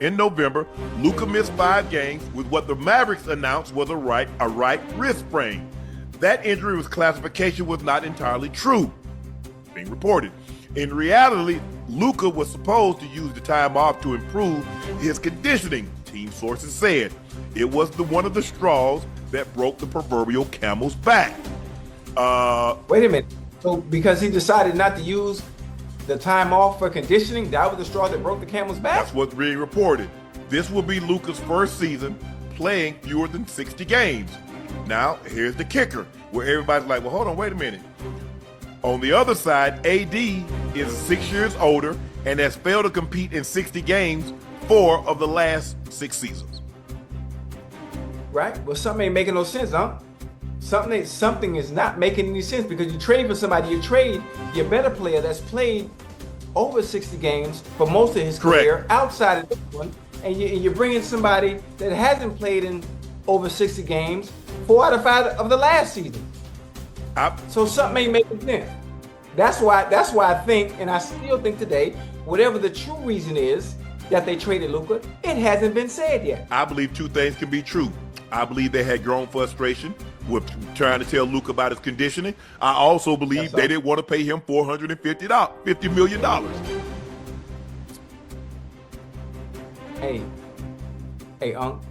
in November, Luka missed 5 games with what the Mavericks announced was a right wrist sprain. That injury classification was not entirely true, being reported. In reality, Luka was supposed to use the time off to improve his conditioning, team sources said. It was one of the straws that broke the proverbial camel's back. Wait a minute. So because he decided not to use the time off for conditioning, that was the straw that broke the camel's back? That's what's being reported. This will be Luka's first season playing fewer than 60 games. Now, here's the kicker, where everybody's like, well, hold on, wait a minute. On the other side, AD is 6 years older and has failed to compete in 60 games 4 of the last 6 seasons. Right? Well, something ain't making no sense, huh? Something is not making any sense, because you trade for somebody, you trade your better player that's played over 60 games for most of his career outside of this one, and you're bringing somebody that hasn't played in over 60 games 4 out of 5 of the last season. So something ain't making sense. That's why I think, and I still think today, whatever the true reason is that they traded Luka, it hasn't been said yet. I believe 2 things can be true. I believe they had grown frustration with trying to tell Luka about his conditioning. I also believe they didn't want to pay him $50 million. Hey, Unc.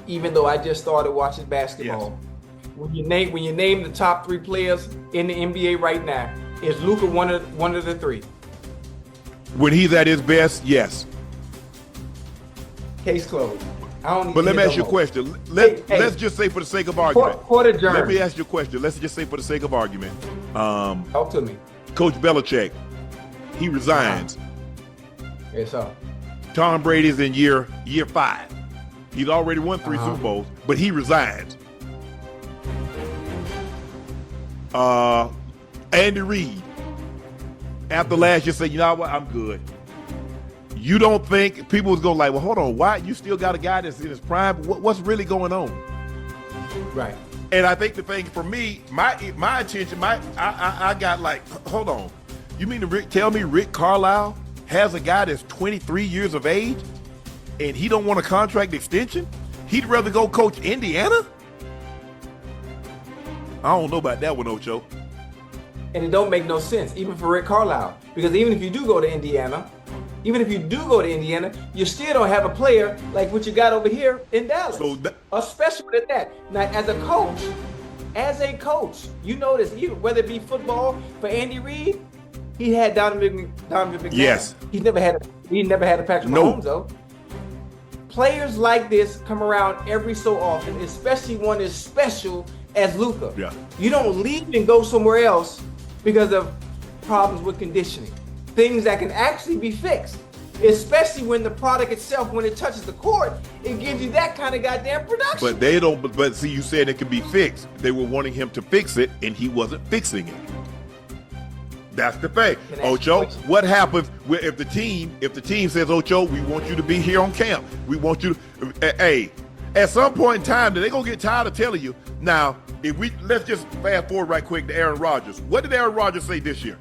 Even though I just started watching basketball, when you name the top 3 players in the NBA right now, is Luka one of the 3? When he's at his best, yes. Case closed. But let me ask you a question. Let's just say for the sake of argument. Let me ask you a question. Let's just say for the sake of argument. Talk to me. Coach Belichick, he resigns. Yes, sir. Tom Brady's in year 5. He's already won 3 Super Bowls, but he resigns. Andy Reid, after last year, said, you know what, I'm good. You don't think people was going like, well, hold on, why? You still got a guy that's in his prime? What's really going on? Right. And I think the thing for me, my attention, I got like, hold on. You mean to tell me Rick Carlisle has a guy that's 23 years of age and he don't want a contract extension? He'd rather go coach Indiana? I don't know about that one, Ocho. And it don't make no sense, even for Rick Carlisle. Because even if you do go to Indiana, you still don't have a player like what you got over here in Dallas. Especially at that. Now, as a coach, you notice, whether it be football for Andy Reid, he had Donovan McNabb. Yes. He never had a Patrick Mahomes, though. Players like this come around every so often, especially one as special as Luka. Yeah. You don't leave and go somewhere else because of problems with conditioning. Things that can actually be fixed, especially when the product itself, when it touches the court, it gives you that kind of goddamn production. But they don't. But see, you said it can be fixed. They were wanting him to fix it, and he wasn't fixing it. That's the thing. Ocho, what happens if the team says, Ocho, we want you to be here on camp. We want you to, hey, at some point in time, they're going to get tired of telling you. Now, let's just fast forward right quick to Aaron Rodgers. What did Aaron Rodgers say this year?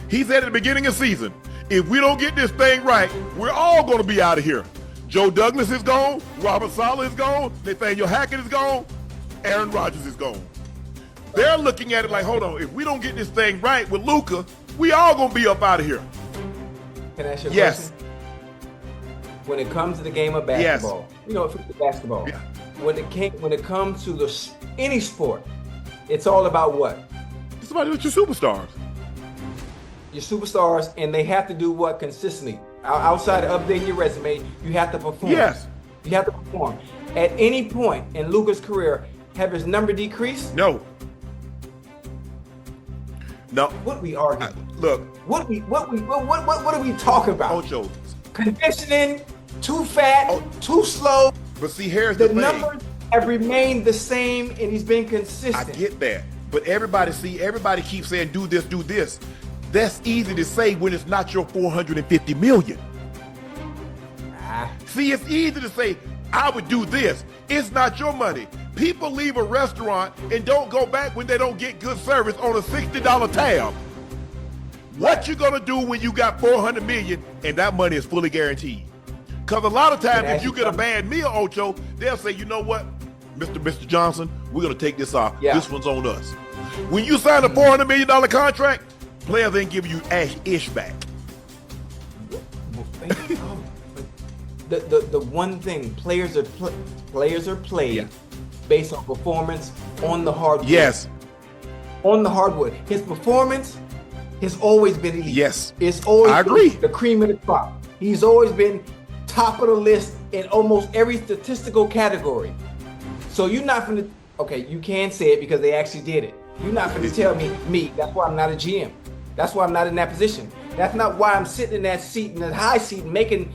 He said at the beginning of the season, if we don't get this thing right, we're all going to be out of here. Joe Douglas is gone. Robert Saleh is gone. Nathaniel Hackett is gone. Aaron Rodgers is gone. They're looking at it like, hold on, if we don't get this thing right with Luka, we all going to be up out of here. Can I ask you a question? When it comes to the game of basketball, basketball, when it comes to any sport, it's all about what? It's about your superstars. Your superstars, and they have to do what consistently? Outside of updating your resume, you have to perform. Yes. You have to perform. At any point in Luka's career, have his number decreased? No. What we argue? Look. What are we talking about? Ocho. Conditioning, too fat, too slow. But see, here's the thing. The numbers have remained the same, and he's been consistent. I get that. But everybody keeps saying, do this, do this. That's easy to say when it's not your $450 million. See, it's easy to say, I would do this. It's not your money. People leave a restaurant and don't go back when they don't get good service on a $60 tab. What you gonna do when you got $400 million and that money is fully guaranteed? Because a lot of times, if you get a bad meal, Ocho, they'll say, you know what, Mr. Johnson, we're going to take this off. Yeah. This one's on us. When you sign a $400 million contract, players ain't giving you ish back. The one thing, players are played based on performance on the hardwood. Yes. On the hardwood. His performance has always been elite. Yes. It's always I agree. The cream of the crop. He's always been top of the list in almost every statistical category. So you're not going to, okay, you can say it because they actually did it. You're not going to tell me, that's why I'm not a GM. That's why I'm not in that position. That's not why I'm sitting in that seat, in that high seat, making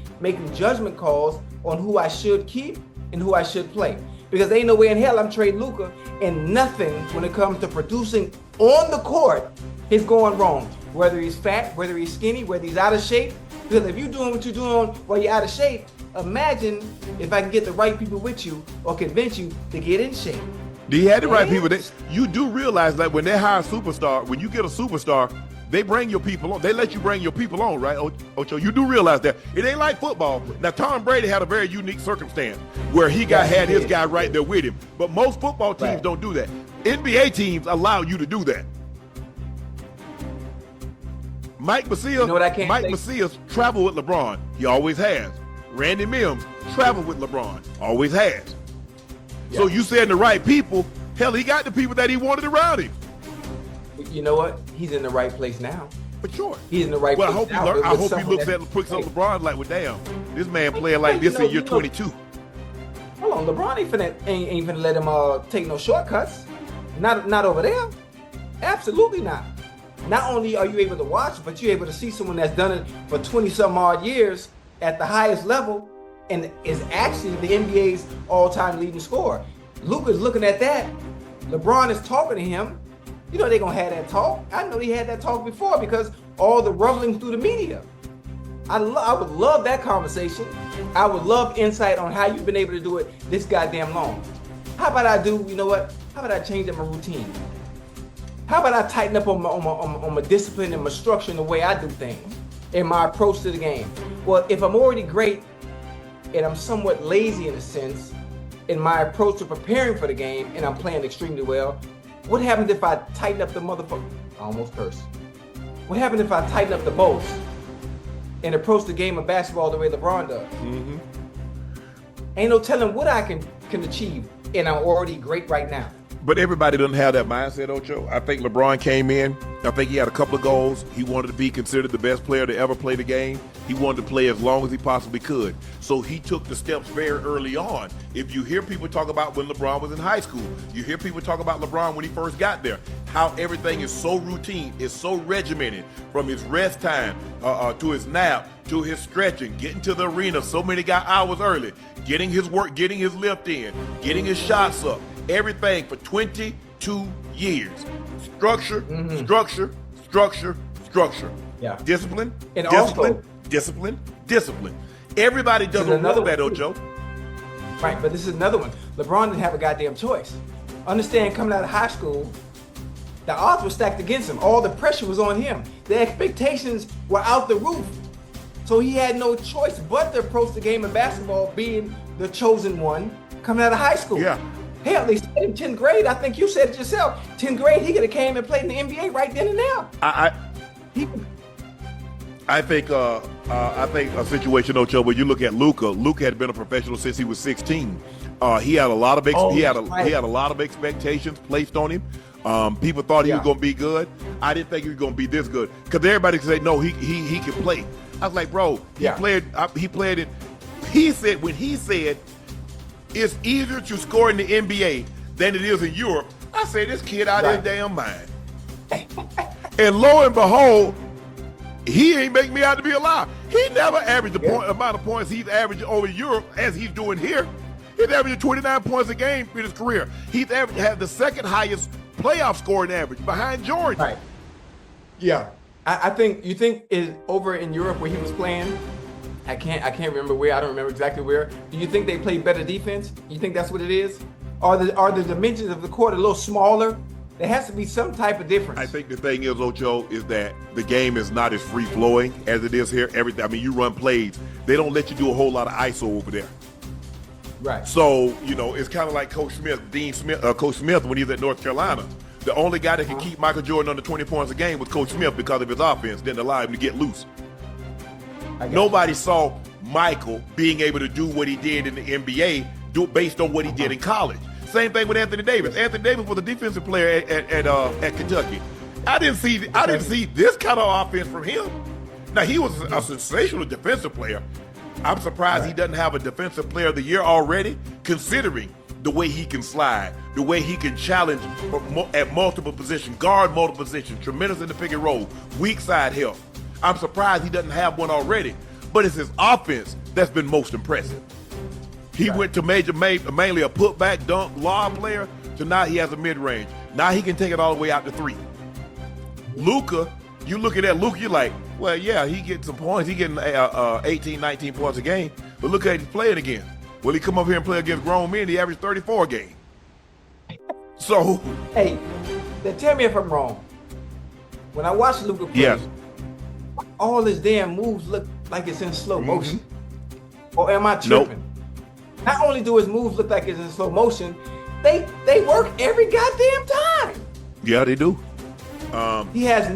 judgment calls on who I should keep and who I should play. Because there ain't no way in hell I'm trading Luka, and nothing when it comes to producing on the court is going wrong. Whether he's fat, whether he's skinny, whether he's out of shape. Because if you're doing what you're doing while you're out of shape, imagine if I can get the right people with you or convince you to get in shape. He had the right people. You do realize that when they hire a superstar, when you get a superstar, they bring your people on. They let you bring your people on, right, Ocho? You do realize that. It ain't like football. Now, Tom Brady had a very unique circumstance where he had his guy right there with him. But most football teams don't do that. NBA teams allow you to do that. Mike Macias traveled with LeBron. He always has. Randy Mims traveled with LeBron. Always has. Yeah. So you said the right people. Hell, he got the people that he wanted around him. You know what? He's in the right place now. For sure. He's in the right place now. I hope he looks at LeBron like, well, damn, this man playing like this in year 22. Hold on, LeBron ain't finna let him take no shortcuts. Not over there. Absolutely not. Not only are you able to watch, but you're able to see someone that's done it for 20-some odd years at the highest level and is actually the NBA's all-time leading scorer. Luka's looking at that. LeBron is talking to him. You know they're going to have that talk. I know they had that talk before because all the rumbling through the media. I would love that conversation. I would love insight on how you've been able to do it this goddamn long. How about I do, you know what? How about I change up my routine? How about I tighten up on my discipline and my structure and the way I do things and my approach to the game? Well, if I'm already great and I'm somewhat lazy in a sense in my approach to preparing for the game and I'm playing extremely well, what happens if I tighten up the motherfucker? I almost cursed. What happens if I tighten up the bolts and approach the game of basketball the way LeBron does? Mm-hmm. Ain't no telling what I can achieve, and I'm already great right now. But everybody doesn't have that mindset, Ocho. I think LeBron came in. I think he had a couple of goals. He wanted to be considered the best player to ever play the game. He wanted to play as long as he possibly could. So he took the steps very early on. If you hear people talk about when LeBron was in high school, you hear people talk about LeBron when he first got there, how everything is so routine, is so regimented, from his rest time to his nap, to his stretching, getting to the arena so many hours early, getting his work, getting his lift in, getting his shots up. Everything for 22 years. Structure, structure. Yeah. Discipline, and discipline. Everybody doesn't want that, Ocho. Right, but this is another one. LeBron didn't have a goddamn choice. Understand, coming out of high school, the odds were stacked against him. All the pressure was on him. The expectations were out the roof. So he had no choice but to approach the game of basketball being the chosen one coming out of high school. Yeah. Hell, they said in 10th grade, I think you said it yourself, 10th grade, he could have came and played in the NBA right then and now. I think a situation, Ocho, where you look at Luka had been a professional since he was 16. He had a lot of he had a lot of expectations placed on him. People thought he was going to be good. I didn't think he was going to be this good because everybody could say no, he can play. I was like, bro, he played it. He said it's easier to score in the NBA than it is in Europe. I say this kid out of his damn mind. And lo and behold, he ain't make me out to be a liar. He never averaged the amount of points he's averaging over Europe as he's doing here. He's averaging 29 points a game in his career. He's had the second highest playoff scoring average behind Jordan. Right. Yeah. I think is over in Europe where he was playing. I can't remember where. I don't remember exactly where. Do you think they play better defense? You think that's what it is? Are the dimensions of the court a little smaller There has to be some type of difference. I think the thing is, Ocho, is that the game is not as free flowing as it is here. Everything. I mean, you run plays. They don't let you do a whole lot of ISO over there. Right. So, it's kind of like Coach Smith when he was at North Carolina. The only guy that could keep Michael Jordan under 20 points a game was Coach Smith because of his offense. Didn't allow him to get loose. Nobody saw Michael being able to do what he did in the NBA based on what he did in college. Same thing with Anthony Davis. Anthony Davis was a defensive player at Kentucky. I didn't see this kind of offense from him. Now, he was a sensational defensive player. I'm surprised he doesn't have a defensive player of the year already, considering the way he can slide, the way he can challenge at multiple positions, guard multiple positions, tremendous in the pick and roll, weak side help. I'm surprised he doesn't have one already, but it's his offense that's been most impressive. He went to mainly a putback, dunk, lob player, to now he has a mid-range. Now he can take it all the way out to 3. Luka, you looking at Luka, you're like, well, yeah, he getting some points. He getting 18, 19 points a game. But look at he's playing again. Well, he come up here and play against grown men. He averaged 34 a game. So, hey, then tell me if I'm wrong. When I watch Luka play, all his damn moves look like it's in slow motion. Or am I tripping? Nope. Not only do his moves look like it's in slow motion, they work every goddamn time. Yeah, they do. He has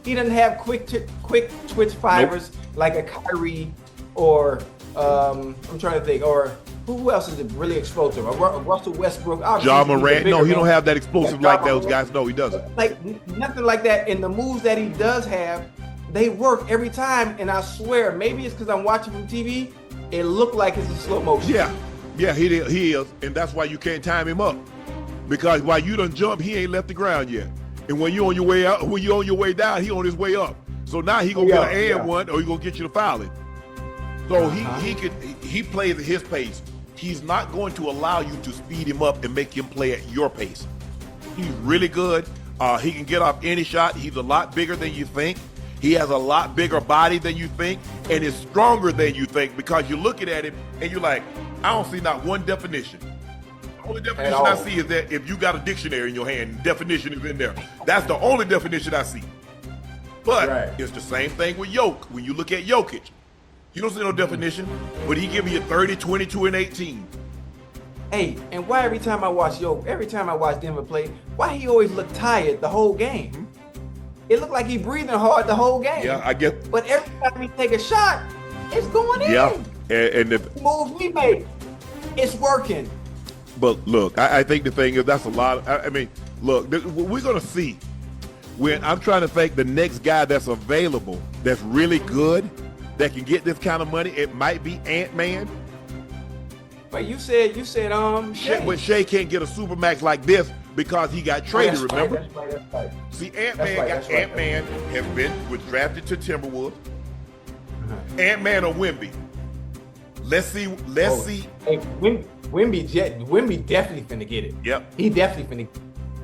he doesn't have quick twitch fibers like a Kyrie or I'm trying to think, or who else is it really explosive? Russell Westbrook. Ja Morant. No, he don't have that explosive like those guys. No, he doesn't. Like nothing like that. And the moves that he does have, they work every time. And I swear, maybe it's because I'm watching from TV. It looked like it's in slow motion. Yeah, he is, and that's why you can't time him up. Because while you done jump, he ain't left the ground yet. And when you on your way out, when you on your way down, he on his way up. So now he gonna get an and one, or he gonna get you to foul it. So he plays at his pace. He's not going to allow you to speed him up and make him play at your pace. He's really good. He can get off any shot. He's a lot bigger than you think. He has a lot bigger body than you think, and is stronger than you think, because you're looking at him and you're like, I don't see not one definition. The only definition I see is that if you got a dictionary in your hand, definition is in there. That's the only definition I see. But it's the same thing with Jokic. When you look at Jokic, you don't see no definition, but he giving you 30, 22, and 18. Hey, and why every time I watch Denver play, why he always look tired the whole game? It looked like he breathing hard the whole game. Yeah, I get. But every time he take a shot, it's going in. Yeah, and the moves we made, it's working. But look, I think the thing is that's a lot. I mean, look, we're gonna see when I'm trying to think the next guy that's available, that's really good, that can get this kind of money. It might be Ant-Man. But you said Shea. But Shea can't get a supermax like this because he got traded. Remember? That's right. See, Ant-Man was drafted to Timberwolves. Ant-Man or Wemby. Let's see. Hey, Wemby definitely finna get it. Yep. He definitely finna.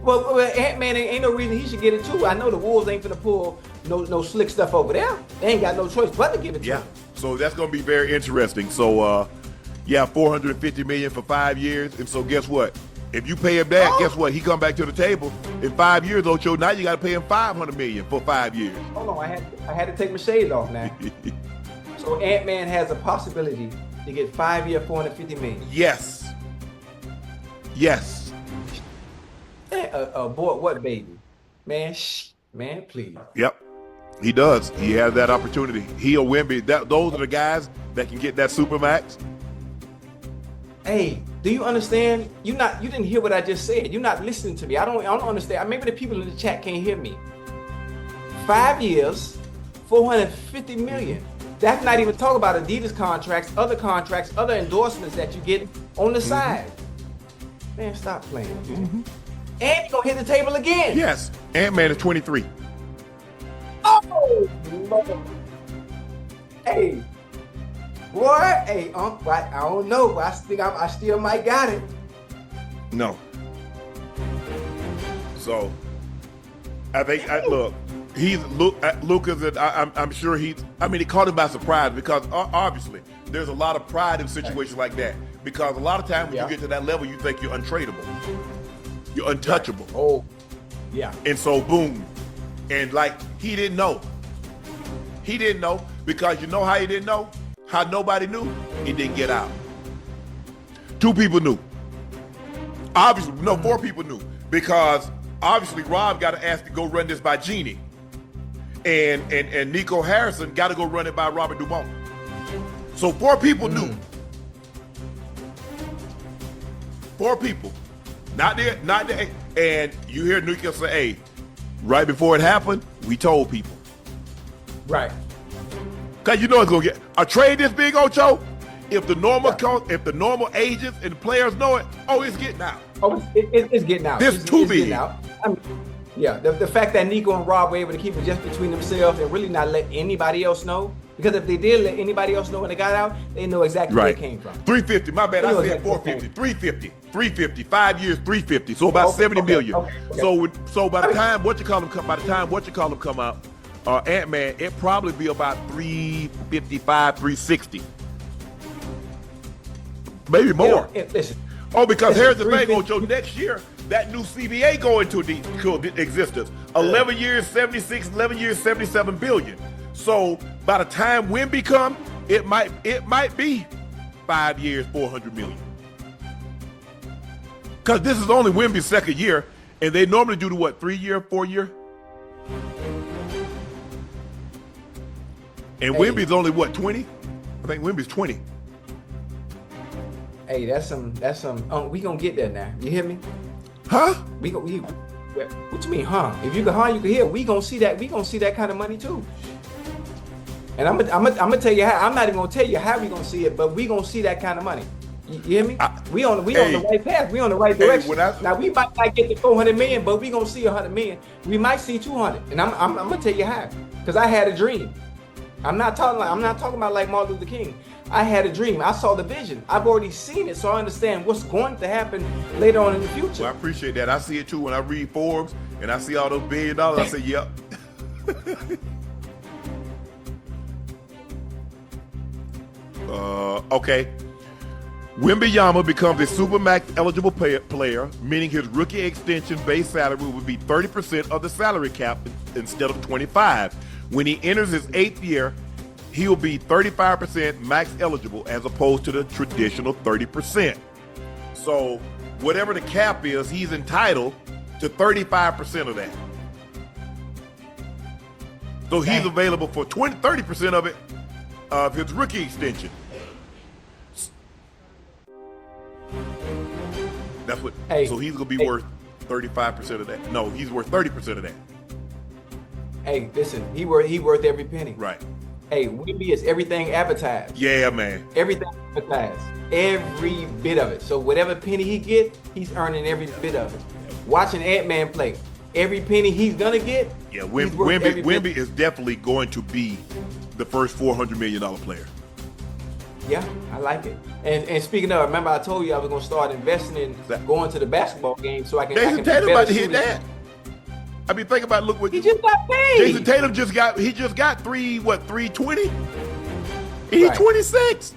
Well, Ant-Man ain't no reason he should get it too. I know the Wolves ain't finna pull no slick stuff over there. They ain't got no choice but to give it to him. So that's gonna be very interesting. So $450 million for 5 years. And so guess what? If you pay him that, guess what? He come back to the table in 5 years, Ocho. Now you got to pay him $500 million for 5 years. Hold on, I had to take my shades off now. So Ant-Man has a possibility to get 5 year, $450 million. Yes. Boy, what baby? Man, please. Yep. He does. He has that opportunity. He or Wemby. Those are the guys that can get that supermax. Hey, do you understand? You didn't hear what I just said. You're not listening to me. I don't understand. Maybe the people in the chat can't hear me. 5 years, $450 million. That's not even talking about Adidas contracts, other endorsements that you get on the side. Man, stop playing. And you're gonna hit the table again. Yes. Ant-Man is 23. Oh, Lord. Hey. Boy, hey, I don't know, but I think I still might got it. No. So, I think, look, Luka's, I'm sure it caught him by surprise because obviously there's a lot of pride in situations like that, because a lot of times when you get to that level, you think you're untradeable. You're untouchable. Yeah. And so boom. And like he didn't know. He didn't know because you know how he didn't know? How nobody knew? He didn't get out. 2 people knew. Obviously, no, 4 people knew because obviously Rob got to ask to go run this by Jeannie. And Nico Harrison got to go run it by Robert Dumont. So 4 people knew. 4 people. Not there. And you hear Nico say, hey, right before it happened, we told people. Right. Cause you know it's gonna get a trade this big, Ocho. If the normal agents and players know it, it's getting out. Oh, it's getting out. This too big. I mean, yeah, the fact that Nico and Rob were able to keep it just between themselves and really not let anybody else know, because if they did let anybody else know when they got out, they know exactly where it came from. 350. My bad. I said 450. 350. 5 years. 350. So about 70 million. Okay. So by the time what you call them come out, Ant-Man, it probably be about 355, 360. Maybe more. Listen. Because here's the thing, Ocho. Next year, that new CBA go into existence. 11 years, 76. 11 years, 77 billion. So by the time Wemby come, it might be 5 years, 400 million. Because this is only Wemby's second year, and they normally do the 3-year, 4-year. And Wemby's only 20? I think Wemby's 20. Hey, that's some. We gonna get there now. You hear me? Huh? What you mean, huh? If you can, you can hear. We gonna see that. We gonna see that kind of money too. And I'm gonna tell you how. I'm not even gonna tell you how we gonna see it, but we gonna see that kind of money. You hear me? We on the right path. We on the right direction. Now we might not get to 400 million, but we gonna see 100 million. We might see 200, and I'm gonna tell you how. Because I had a dream. I'm not talking about like Martin Luther King. I had a dream. I saw the vision. I've already seen it, so I understand what's going to happen later on in the future. Well, I appreciate that. I see it too when I read Forbes and I see all those $1 billion. I say, yep. Okay. Wembanyama becomes a Supermax eligible player, meaning his rookie extension base salary would be 30% of the salary cap instead of 25%. When he enters his 8th year, he will be 35% max eligible as opposed to the traditional 30%. So whatever the cap is, he's entitled to 35% of that. So he's available for 30% of it, of his rookie extension. That's what. So he's gonna be worth 35% of that. No, he's worth 30% of that. Hey, listen, he worth every penny. Right. Hey, Wemby is everything advertised. Yeah, man. Everything advertised. Every bit of it. So whatever penny he get, he's earning every bit of it. Watching Ant-Man play, every penny he's gonna get. Yeah, Wemby is definitely going to be the first $400 million player. Yeah, I like it. And speaking of, remember I told you I was gonna start investing in going to the basketball game so I can. Jason Tatum about to hit that. I mean, think about he just got paid. Jason Tatum just got 320. He's 26.